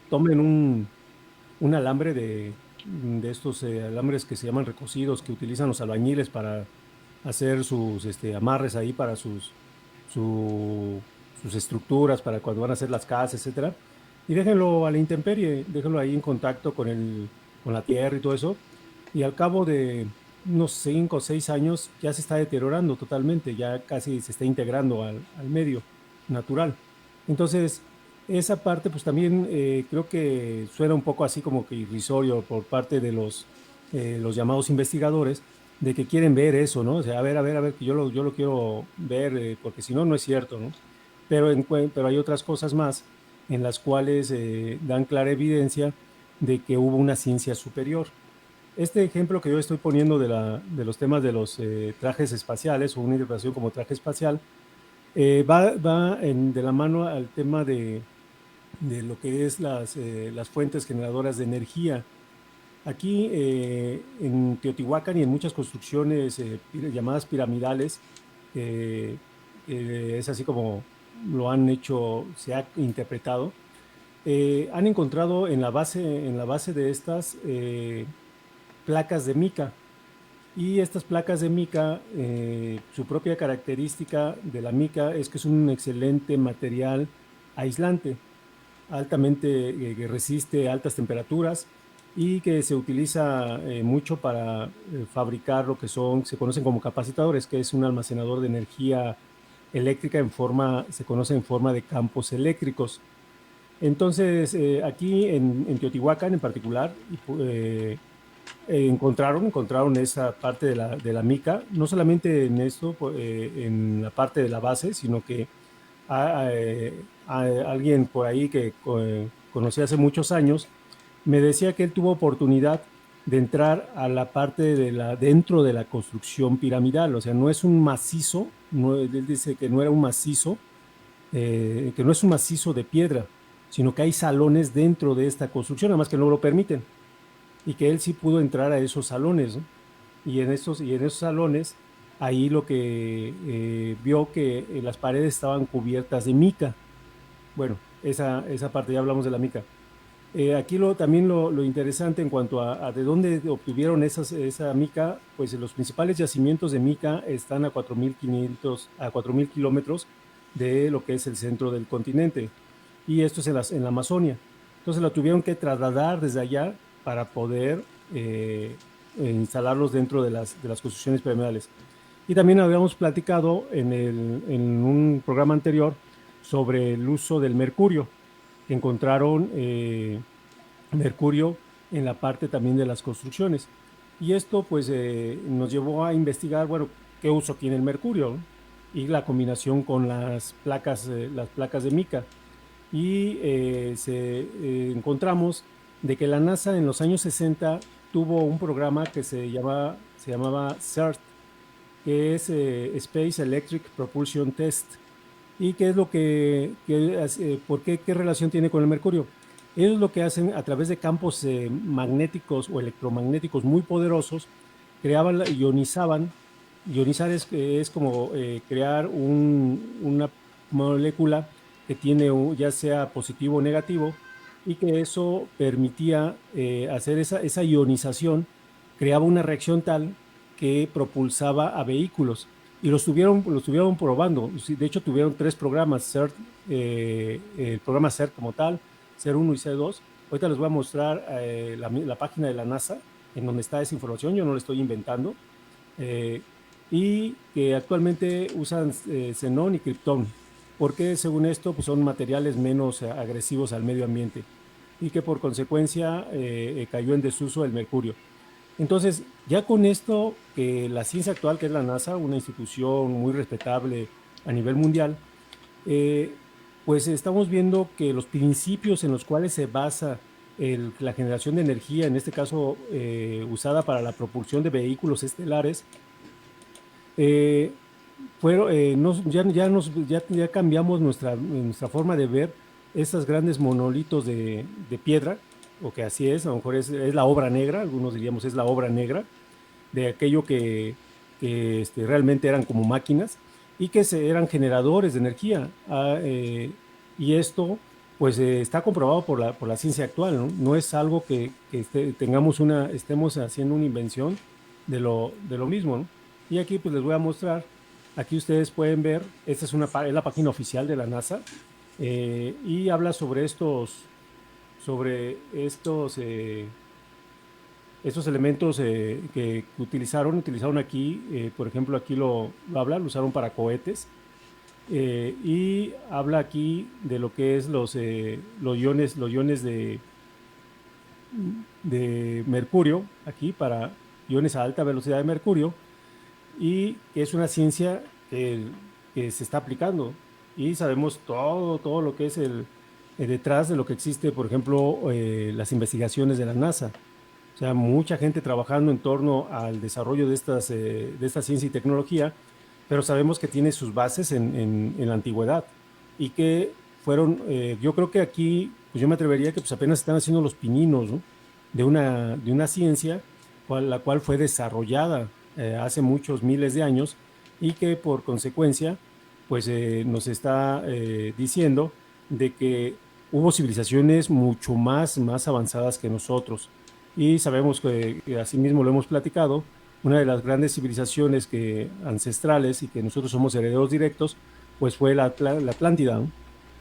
tomen un alambre de estos alambres que se llaman recocidos, que utilizan los albañiles para hacer sus amarres ahí para sus estructuras, para cuando van a hacer las casas, etcétera. Y déjenlo a la intemperie, déjenlo ahí en contacto con la tierra y todo eso. Y al cabo de unos 5 o 6 años ya se está deteriorando totalmente, ya casi se está integrando al medio natural. Entonces, esa parte pues también creo que suena un poco así como que irrisorio por parte de los llamados investigadores, de que quieren ver eso, ¿no? O sea, a ver, que yo lo quiero ver, porque si no, no es cierto, ¿no? Pero hay otras cosas más en las cuales dan clara evidencia de que hubo una ciencia superior. Este ejemplo que yo estoy poniendo de los temas de los trajes espaciales o una interpretación como traje espacial, de la mano al tema de lo que es las fuentes generadoras de energía. Aquí en Teotihuacán y en muchas construcciones llamadas piramidales, eh, es así como lo han hecho, se ha interpretado, han encontrado en la base de estas placas de mica. Y estas placas de mica, su propia característica de la mica es que es un excelente material aislante, altamente que resiste altas temperaturas y que se utiliza mucho para fabricar lo que se conocen como capacitadores, que es un almacenador de energía eléctrica se conoce en forma de campos eléctricos. Entonces, aquí en Teotihuacán en particular, encontraron esa parte de la mica, no solamente en esto, en la parte de la base, sino que alguien por ahí que conocí hace muchos años me decía que él tuvo oportunidad de entrar a la parte dentro de la construcción piramidal, o sea, no es un macizo, él dice que no era un macizo, que no es un macizo de piedra, sino que hay salones dentro de esta construcción, nada más que no lo permiten, y que él sí pudo entrar a esos salones, ¿no? Y en esos salones, ahí lo que vio que las paredes estaban cubiertas de mica. Bueno, esa parte ya hablamos de la mica. Aquí también lo interesante en cuanto a de dónde obtuvieron esa mica, pues los principales yacimientos de mica están a 4.000 kilómetros de lo que es el centro del continente. Y esto es en la Amazonia. Entonces la tuvieron que trasladar desde allá para poder instalarlos dentro de las construcciones piramidales. Y también habíamos platicado en un programa anterior sobre el uso del mercurio, que encontraron mercurio en la parte también de las construcciones. Y esto pues nos llevó a investigar, bueno, qué uso tiene el mercurio, ¿no? Y la combinación con las placas de mica. Y encontramos de que la NASA en los años 60 tuvo un programa que se llamaba CERT, que es Space Electric Propulsion Test. ¿Y qué es lo por qué, qué relación tiene con el mercurio? Ellos lo que hacen a través de campos magnéticos o electromagnéticos muy poderosos, ionizaban. Ionizar es como crear una molécula que tiene ya sea positivo o negativo, y que eso permitía hacer esa ionización, creaba una reacción tal que propulsaba a vehículos. Y lo estuvieron probando. De hecho, tuvieron 3 programas, CERT, el programa CERT como tal, CER1 y CER2. Ahorita les voy a mostrar la página de la NASA, en donde está esa información, yo no la estoy inventando. Y que actualmente usan xenón y criptón, porque según esto pues son materiales menos agresivos al medio ambiente, y que por consecuencia cayó en desuso el mercurio. Entonces, ya con esto, que la ciencia actual, que es la NASA, una institución muy respetable a nivel mundial, eh, pues estamos viendo que los principios en los cuales se basa la generación de energía, en este caso usada para la propulsión de vehículos estelares, eh, ya cambiamos nuestra forma de ver esas grandes monolitos de piedra, o que así es, a lo mejor es la obra negra, algunos diríamos es la obra negra, de aquello que realmente eran como máquinas y que eran generadores de energía. Y esto pues está comprobado por la ciencia actual, ¿no? No es algo que estemos haciendo una invención de lo mismo, ¿no? Y aquí pues les voy a mostrar, aquí ustedes pueden ver, esta es la página oficial de la NASA, y habla sobre estos elementos utilizaron aquí, por ejemplo, aquí lo usaron para cohetes, Y habla aquí de lo que es los iones de mercurio, aquí para iones a alta velocidad de mercurio, y que es una ciencia que se está aplicando. Y sabemos todo lo que es detrás de lo que existe, por ejemplo, las investigaciones de la NASA. O sea, mucha gente trabajando en torno al desarrollo de esta ciencia y tecnología, pero sabemos que tiene sus bases en la antigüedad y que fueron, yo creo que aquí, pues yo me atrevería que pues apenas están haciendo los pininos, ¿no? De una ciencia la cual fue desarrollada hace muchos miles de años y que por consecuencia, pues nos está diciendo de que hubo civilizaciones mucho más avanzadas que nosotros. Y sabemos que asimismo lo hemos platicado, una de las grandes civilizaciones ancestrales y que nosotros somos herederos directos, pues fue la Atlántida, ¿no?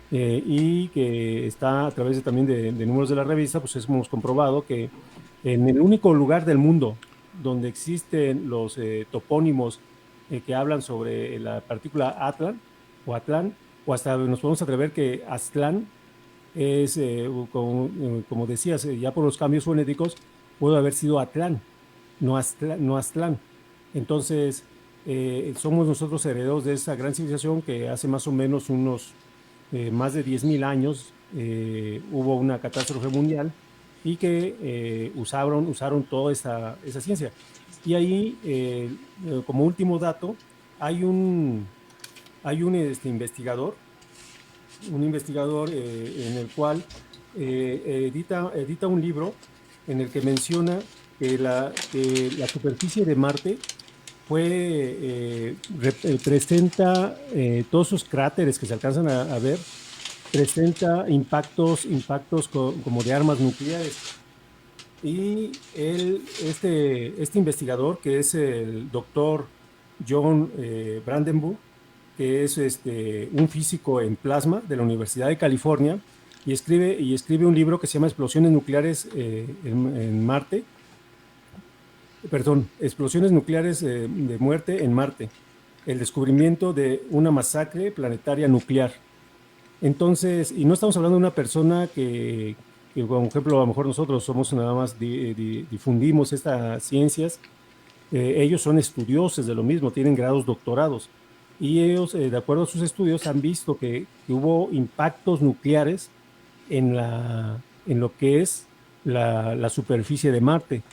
Y que está a través también de números de la revista, pues hemos comprobado que en el único lugar del mundo donde existen los topónimos que hablan sobre la partícula Atlan o Atlán, o hasta nos podemos atrever que Aztlán es, como decías, ya por los cambios fonéticos, pudo haber sido Atlán, no Aztlán. Entonces, somos nosotros herederos de esa gran civilización que hace más o menos unos más de 10.000 años hubo una catástrofe mundial y que usaron toda esa ciencia. Y ahí, como último dato, hay un investigador en el cual edita un libro en el que menciona que la superficie de Marte presenta todos esos cráteres que se alcanzan a ver, presenta impactos como de armas nucleares. Y este investigador, que es el doctor John Brandenburg, que es un físico en plasma de la Universidad de California, y escribe un libro que se llama Explosiones Nucleares en Marte. Perdón, Explosiones Nucleares de Muerte en Marte. El descubrimiento de una masacre planetaria nuclear. Entonces, y no estamos hablando de una persona que por ejemplo, a lo mejor nosotros somos nada más difundimos estas ciencias. Ellos son estudiosos de lo mismo, tienen grados doctorados. Y ellos, de acuerdo a sus estudios, han visto que hubo impactos nucleares en lo que es la superficie de Marte.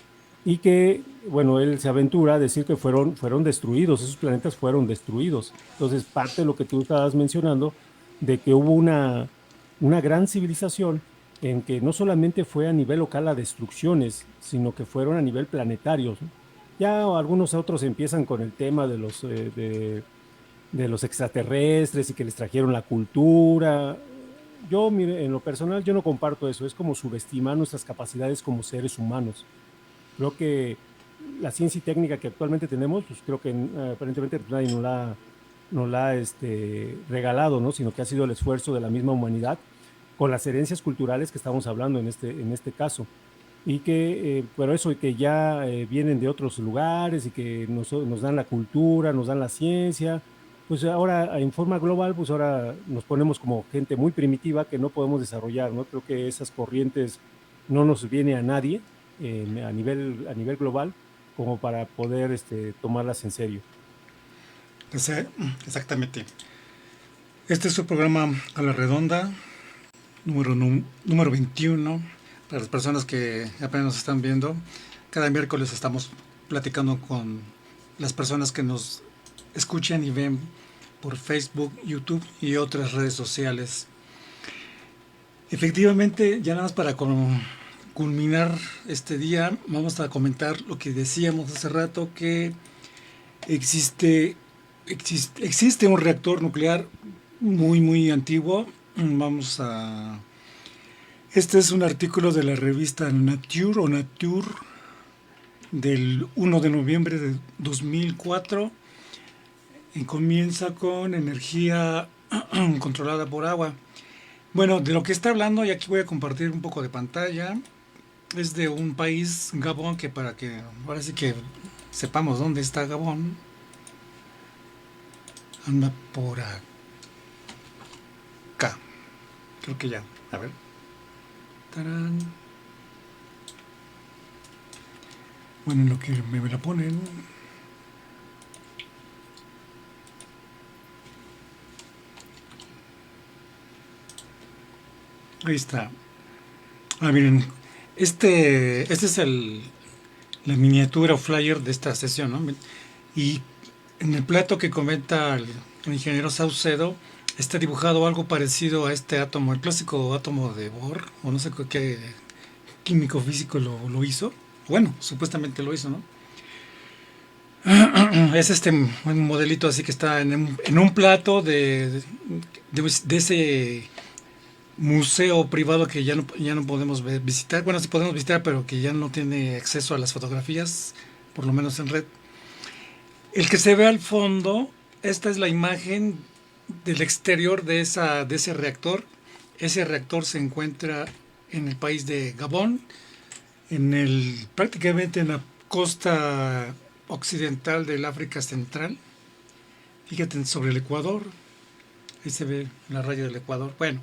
Y que, bueno, él se aventura a decir que fueron destruidos, esos planetas fueron destruidos. Entonces, parte de lo que tú estabas mencionando, de que hubo una gran civilización en que no solamente fue a nivel local las destrucciones, sino que fueron a nivel planetario, ¿no? Ya algunos otros empiezan con el tema de los extraterrestres y que les trajeron la cultura. Yo, mire, en lo personal, yo no comparto eso. Es como subestimar nuestras capacidades como seres humanos. Creo que la ciencia y técnica que actualmente tenemos, pues creo que aparentemente nadie nos la ha regalado, ¿no? Sino que ha sido el esfuerzo de la misma humanidad con las herencias culturales que estamos hablando en este caso. Y que, pero eso, y que ya vienen de otros lugares y que nos dan la cultura, nos dan la ciencia, pues ahora en forma global, pues ahora nos ponemos como gente muy primitiva que no podemos desarrollar, ¿no? Creo que esas corrientes no nos viene a nadie a nivel global como para poder tomarlas en serio. Exactamente. Este es su programa A la Redonda, número 21. Para las personas que apenas nos están viendo, cada miércoles estamos platicando con las personas que nos escuchan y ven por Facebook, YouTube y otras redes sociales. Efectivamente, ya nada más para culminar este día, vamos a comentar lo que decíamos hace rato, que existe un reactor nuclear muy antiguo. Este es un artículo de la revista Nature del 1 de noviembre de 2004 y comienza con energía controlada por agua. Bueno, de lo que está hablando, y aquí voy a compartir un poco de pantalla, es de un país, Gabón, que para que ahora sí que sepamos dónde está Gabón, anda por Creo que ya. A ver. ¡Tarán! Bueno, en lo que me la ponen. Ahí está. Ah, miren. Este es la miniatura o flyer de esta sesión, ¿no? Y en el plato que comenta el ingeniero Saucedo está dibujado algo parecido a este átomo, el clásico átomo de Bohr, o no sé qué químico físico lo hizo. Bueno, supuestamente lo hizo, ¿no? Es un modelito así que está en un plato de ese museo privado que ya no podemos visitar. Bueno, sí podemos visitar, pero que ya no tiene acceso a las fotografías, por lo menos en red. El que se ve al fondo, esta es la imagen del exterior de ese reactor. Ese reactor se encuentra en el país de Gabón, prácticamente en la costa occidental del África Central. Fíjate sobre el Ecuador. Ahí se ve la raya del Ecuador. Bueno,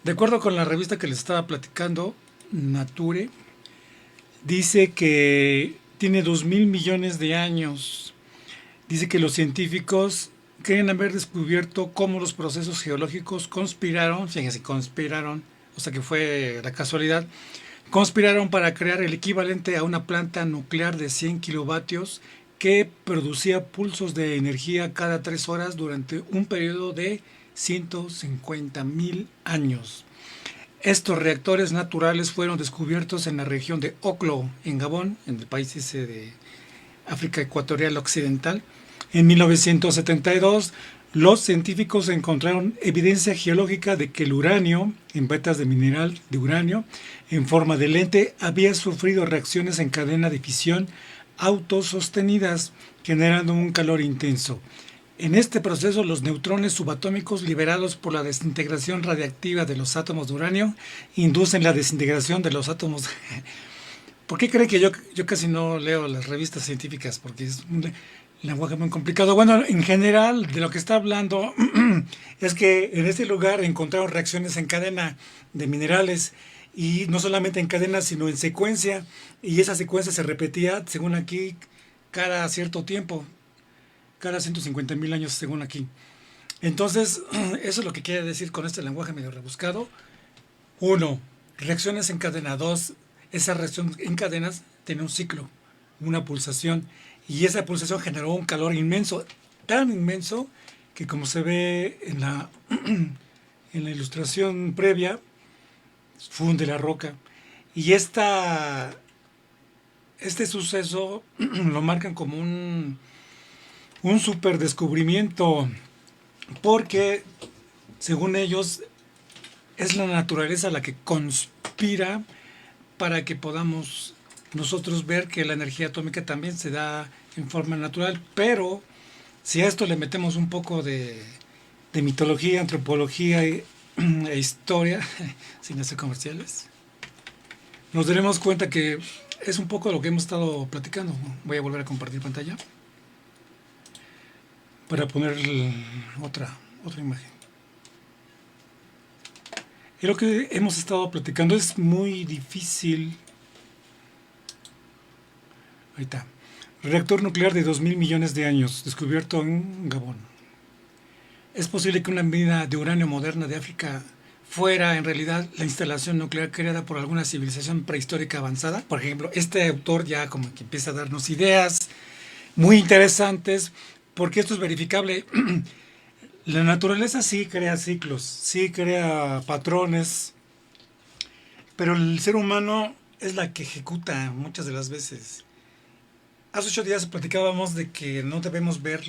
de acuerdo con la revista que les estaba platicando, Nature, dice que tiene 2.000 millones de años. Dice que los científicos creen haber descubierto cómo los procesos geológicos conspiraron, fíjense, conspiraron, o sea que fue la casualidad, conspiraron para crear el equivalente a una planta nuclear de 100 kilovatios que producía pulsos de energía cada 3 horas durante un periodo de 150.000 años. Estos reactores naturales fueron descubiertos en la región de Oklo, en Gabón, en el país ese de África Ecuatorial Occidental. En 1972, los científicos encontraron evidencia geológica de que el uranio, en vetas de mineral de uranio, en forma de lente, había sufrido reacciones en cadena de fisión autosostenidas, generando un calor intenso. En este proceso, los neutrones subatómicos liberados por la desintegración radiactiva de los átomos de uranio inducen la desintegración de los átomos. ¿Por qué creen que yo casi no leo las revistas científicas? Porque es un lenguaje muy complicado. Bueno, en general, de lo que está hablando es que en este lugar encontraron reacciones en cadena de minerales, y no solamente en cadena, sino en secuencia, y esa secuencia se repetía, según aquí, cada cierto tiempo, cada 150.000 años, según aquí. Entonces, eso es lo que quiere decir con este lenguaje medio rebuscado. 1. Reacciones en cadena. 2. Esa reacción en cadenas tiene un ciclo, una pulsación, y esa pulsación generó un calor inmenso, tan inmenso que, como se ve en la ilustración previa, funde la roca. Y este suceso lo marcan como un super descubrimiento, porque según ellos es la naturaleza la que conspira para que podamos nosotros ver que la energía atómica también se da en forma natural. Pero si a esto le metemos un poco de mitología, antropología e historia, sin hacer comerciales, nos daremos cuenta que es un poco lo que hemos estado platicando. Voy a volver a compartir pantalla para poner otra imagen. Y lo que hemos estado platicando es muy difícil. Ahí está. Reactor nuclear de 2.000 millones de años, descubierto en Gabón. ¿Es posible que una mina de uranio moderna de África fuera en realidad la instalación nuclear creada por alguna civilización prehistórica avanzada? Por ejemplo, este autor ya como que empieza a darnos ideas muy interesantes, porque esto es verificable. La naturaleza sí crea ciclos, sí crea patrones, pero el ser humano es la que ejecuta muchas de las veces. Hace 8 días platicábamos de que no debemos ver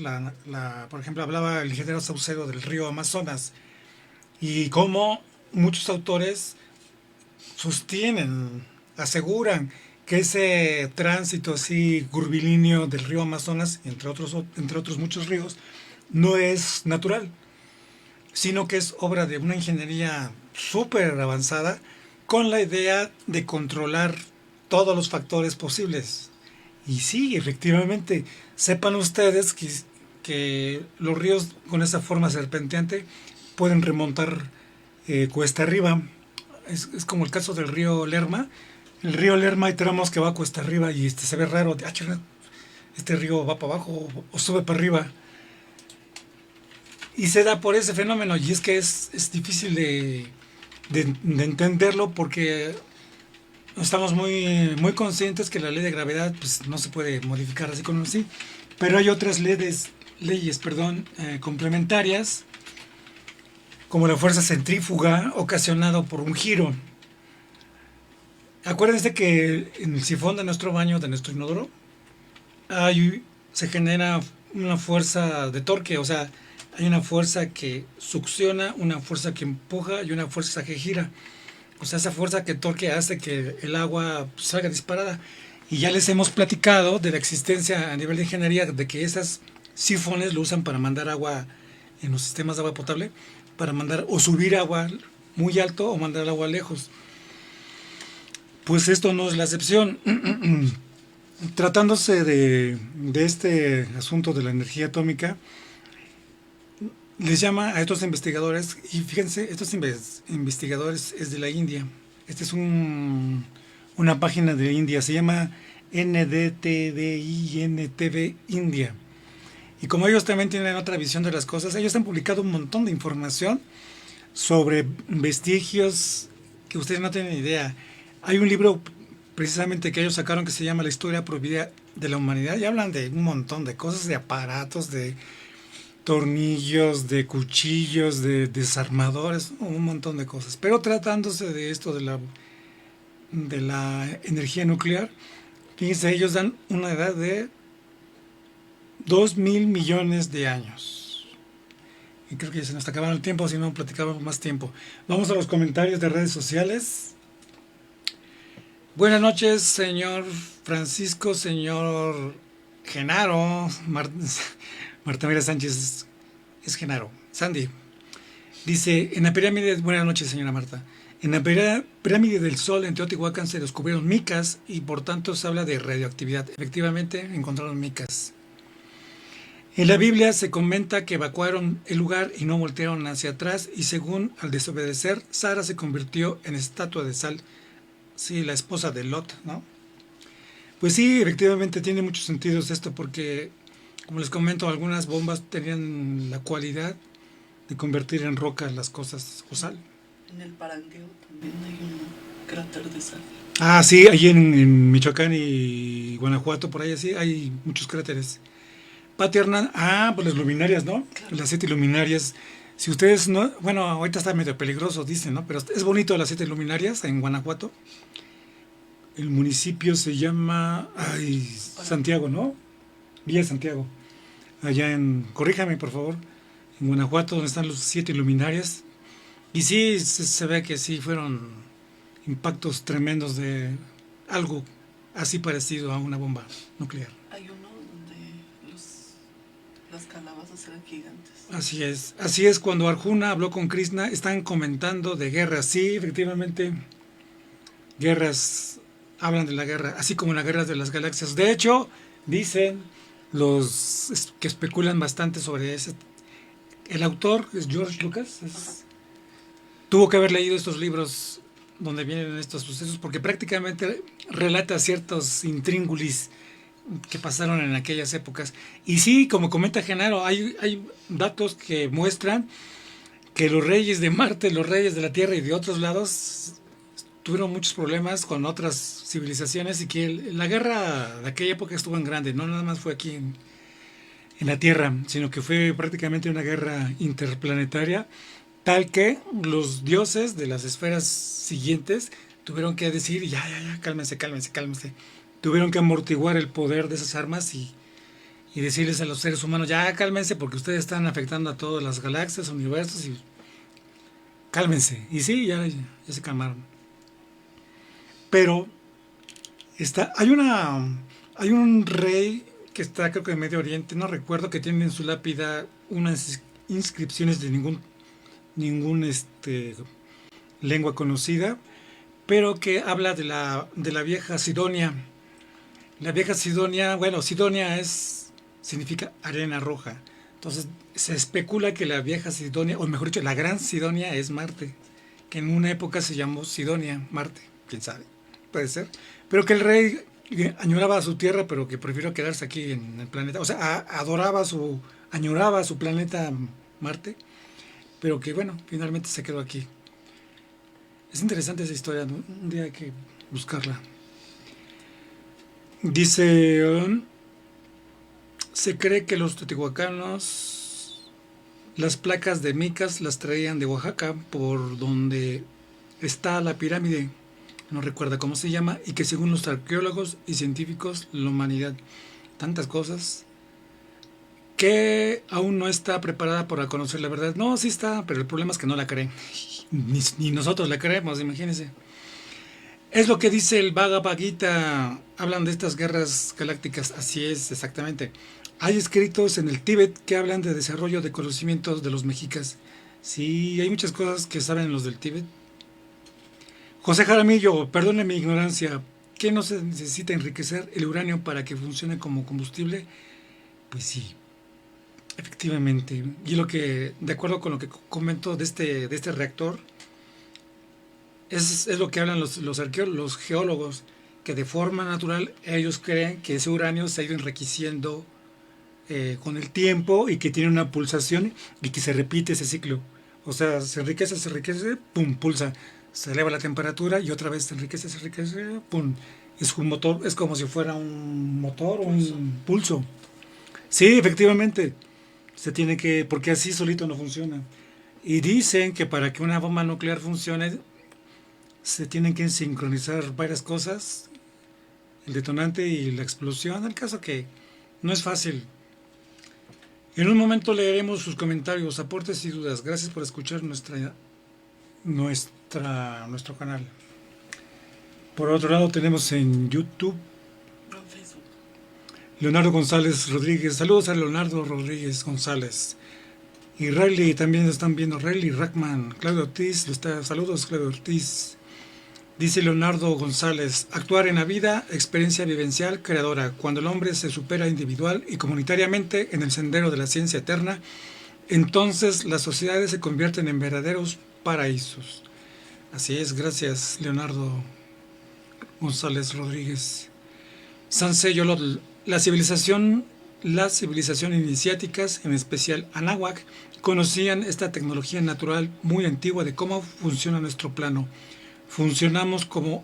por ejemplo, hablaba el ingeniero Saucedo del río Amazonas, y cómo muchos autores sostienen, aseguran que ese tránsito así curvilíneo del río Amazonas, entre otros muchos ríos, no es natural, sino que es obra de una ingeniería súper avanzada con la idea de controlar todos los factores posibles. Y sí, efectivamente, sepan ustedes que los ríos con esa forma serpenteante pueden remontar cuesta arriba. Es como el caso del río Lerma. El río Lerma hay tramos que va cuesta arriba y se ve raro. Este río va para abajo o sube para arriba. Y se da por ese fenómeno. Y es que es difícil de entenderlo porque estamos muy conscientes que la ley de gravedad pues, no se puede modificar así como así. Pero hay otras leyes complementarias, como la fuerza centrífuga ocasionada por un giro. Acuérdense que en el sifón de nuestro baño, de nuestro inodoro, se genera una fuerza de torque, o sea, hay una fuerza que succiona, una fuerza que empuja y una fuerza que gira. O sea, esa fuerza que torque hace que el agua salga disparada. Y ya les hemos platicado de la existencia a nivel de ingeniería de que esas sifones lo usan para mandar agua en los sistemas de agua potable, para mandar o subir agua muy alto o mandar agua lejos. Pues esto no es la excepción. Tratándose de este asunto de la energía atómica, les llama a estos investigadores, y fíjense, estos investigadores es de la India. Esta es una página de India, se llama NDTVINTV India. Y como ellos también tienen otra visión de las cosas, ellos han publicado un montón de información sobre vestigios que ustedes no tienen idea. Hay un libro precisamente que ellos sacaron que se llama La historia prohibida de la humanidad y hablan de un montón de cosas, de aparatos, de tornillos, de cuchillos, de desarmadores, un montón de cosas. Pero tratándose de esto de la energía nuclear, fíjense, ellos dan una edad de 2.000 millones de años. Y creo que ya se nos está acabando el tiempo, si no platicamos más tiempo. Vamos a los comentarios de redes sociales. Buenas noches, señor Francisco, señor Genaro, Marta Mira Sánchez es Genaro. Sandy dice, en la pirámide, buenas noches señora Marta, en la pirámide del Sol en Teotihuacán se descubrieron micas y por tanto se habla de radioactividad. Efectivamente encontraron micas. En la Biblia se comenta que evacuaron el lugar y no voltearon hacia atrás y según al desobedecer, Sara se convirtió en estatua de sal. Sí, la esposa de Lot, ¿no? Pues sí, efectivamente tiene muchos sentidos esto porque, como les comento, algunas bombas tenían la cualidad de convertir en roca las cosas o sal. En el Parangueo también hay un cráter de sal. Ah, sí, allí en Michoacán y Guanajuato, por ahí así, hay muchos cráteres. Pati Hernán, pues las luminarias, ¿no? Claro. Las 7 luminarias. Si ustedes no, bueno, ahorita está medio peligroso, dicen, ¿no? Pero es bonito las 7 luminarias en Guanajuato. El municipio se llama Santiago, ¿no? Villa Santiago. Allá corríjame por favor, en Guanajuato, donde están los 7 luminarias. Y sí, se ve que sí fueron impactos tremendos de algo así parecido a una bomba nuclear. Hay uno donde las calabazas eran gigantes. Así es, cuando Arjuna habló con Krishna, están comentando de guerras. Sí, efectivamente, guerras, hablan de la guerra, así como las guerras de las galaxias. De hecho, dicen los que especulan bastante sobre ese. El autor es George Lucas. Tuvo que haber leído estos libros donde vienen estos sucesos porque prácticamente relata ciertos intríngulis que pasaron en aquellas épocas. Y sí, como comenta Genaro, hay datos que muestran que los reyes de Marte, los reyes de la Tierra y de otros lados tuvieron muchos problemas con otras civilizaciones y que la guerra de aquella época estuvo en grande, no nada más fue aquí en la Tierra, sino que fue prácticamente una guerra interplanetaria, tal que los dioses de las esferas siguientes tuvieron que decir, ya, cálmense. Tuvieron que amortiguar el poder de esas armas y decirles a los seres humanos, ya cálmense porque ustedes están afectando a todas las galaxias, universos y cálmense. Y sí, ya se calmaron. Pero hay un rey que está creo que en Medio Oriente, no recuerdo, que tiene en su lápida unas inscripciones de ningún lengua conocida, pero que habla de la vieja Sidonia. La vieja Sidonia, bueno, Sidonia significa arena roja. Entonces se especula que la vieja Sidonia, o mejor dicho, la gran Sidonia es Marte. que en una época se llamó Sidonia, Marte, quién sabe, puede ser, pero que el rey añoraba su tierra, pero que prefirió quedarse aquí en el planeta, o sea, añoraba su planeta Marte, pero que bueno, finalmente se quedó aquí. Es interesante esa historia, ¿no? Un día hay que buscarla. Dice, se cree que los teotihuacanos las placas de micas las traían de Oaxaca, por donde está la pirámide, no recuerda cómo se llama, y que según los arqueólogos y científicos, la humanidad, tantas cosas, que aún no está preparada para conocer la verdad. No, sí está, pero el problema es que no la creen. Ni nosotros la creemos, imagínense. Es lo que dice el Bhagavad Gita. Hablan de estas guerras galácticas. Así es, exactamente. Hay escritos en el Tíbet que hablan de desarrollo de conocimientos de los mexicas. Sí, hay muchas cosas que saben los del Tíbet. José Jaramillo, perdone mi ignorancia. ¿Qué no se necesita enriquecer el uranio para que funcione como combustible? Pues sí, efectivamente. Y lo que, de acuerdo con lo que comento de este reactor, es lo que hablan los arqueólogos, los geólogos, que de forma natural ellos creen que ese uranio se ha ido enriqueciendo con el tiempo y que tiene una pulsación y que se repite ese ciclo. O sea, se enriquece, pum, pulsa, se eleva la temperatura y otra vez se enriquece, pum. Es un motor, es como si fuera un motor o un pulso. Sí, efectivamente, se tiene que, porque así solito no funciona. Y dicen que para que una bomba nuclear funcione, se tienen que sincronizar varias cosas, el detonante y la explosión, el caso que no es fácil. En un momento leeremos sus comentarios, aportes y dudas. Gracias por escuchar nuestro canal. Por otro lado tenemos en YouTube En Facebook. Leonardo González Rodríguez. Saludos a Leonardo Rodríguez González. Y Riley también lo están viendo. Riley Rackman. Claudio Ortiz. Saludos, Claudio Ortiz. Dice Leonardo González, actuar en la vida, experiencia vivencial, creadora. Cuando el hombre se supera individual y comunitariamente en el sendero de la ciencia eterna, entonces las sociedades se convierten en verdaderos paraísos. Así es, gracias Leonardo González Rodríguez. Sansei Yolotl, las civilizaciones iniciáticas, en especial Anáhuac, conocían esta tecnología natural muy antigua de cómo funciona nuestro plano. Funcionamos como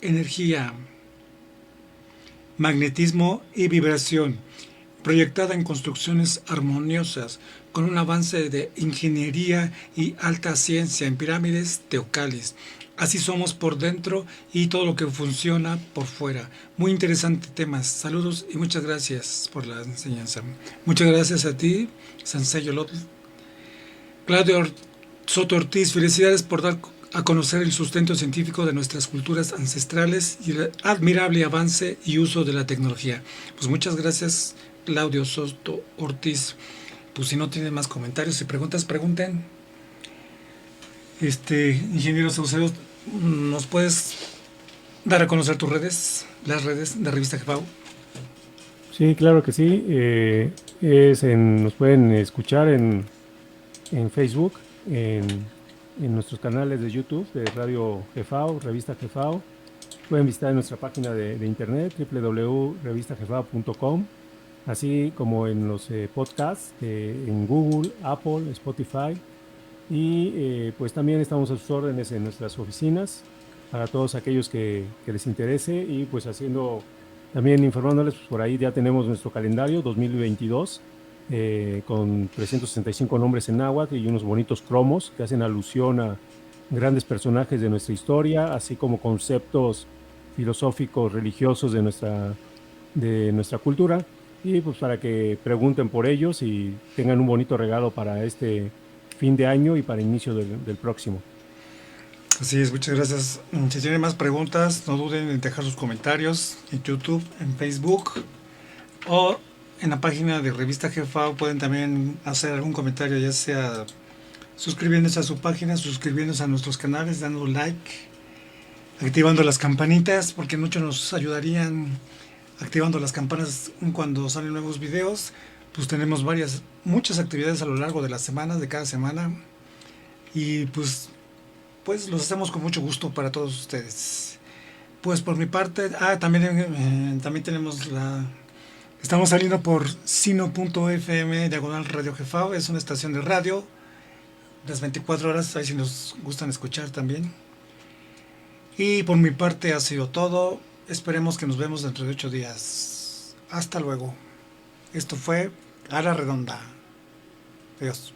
energía, magnetismo y vibración, proyectada en construcciones armoniosas, con un avance de ingeniería y alta ciencia en pirámides teocallis. Así somos por dentro y todo lo que funciona por fuera. Muy interesante temas. Saludos y muchas gracias por la enseñanza. Muchas gracias a ti, Sansei Yolotl. Claudio Soto Ortiz, felicidades por dar a conocer el sustento científico de nuestras culturas ancestrales y el admirable avance y uso de la tecnología. Pues muchas gracias, Claudio Soto Ortiz. Pues si no tienen más comentarios y preguntas, pregunten. Ingeniero Saucedo, ¿nos puedes dar a conocer tus redes, las redes de Revista Jefao? Sí, claro que sí. Nos pueden escuchar en Facebook, en nuestros canales de YouTube de Radio Jefao, Revista Jefao. Pueden visitar nuestra página de internet www.revistajefao.com, así como en los podcasts en Google, Apple, Spotify. Y pues también estamos a sus órdenes en nuestras oficinas para todos aquellos que les interese, y pues también informándoles, pues por ahí ya tenemos nuestro calendario 2022 con 365 nombres en náhuatl y unos bonitos cromos que hacen alusión a grandes personajes de nuestra historia, así como conceptos filosóficos, religiosos de nuestra cultura, y pues para que pregunten por ellos y tengan un bonito regalo para este fin de año y para inicio del próximo. Así es, muchas gracias. Si tienen más preguntas, no duden en dejar sus comentarios en YouTube, en Facebook o en la página de Revista Jefao. Pueden también hacer algún comentario, ya sea suscribiéndose a su página, suscribiéndose a nuestros canales, dando like, activando las campanitas, porque muchos nos ayudarían activando las campanas cuando salen nuevos videos. Pues tenemos muchas actividades a lo largo de las semanas, de cada semana, y pues pues los hacemos con mucho gusto para todos ustedes. Pues por mi parte, también tenemos estamos saliendo por sino.fm, diagonal Radio Jefao, es una estación de radio, las 24 horas, ahí si nos gustan escuchar también. Y por mi parte ha sido todo, esperemos que nos vemos dentro de 8 días. Hasta luego. Esto fue A la Redonda. Adiós.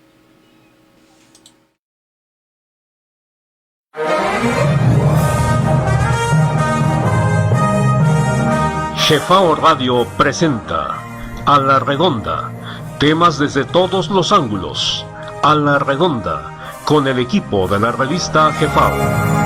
Jefao Radio presenta A la Redonda, temas desde todos los ángulos. A la Redonda, con el equipo de la revista Jefao.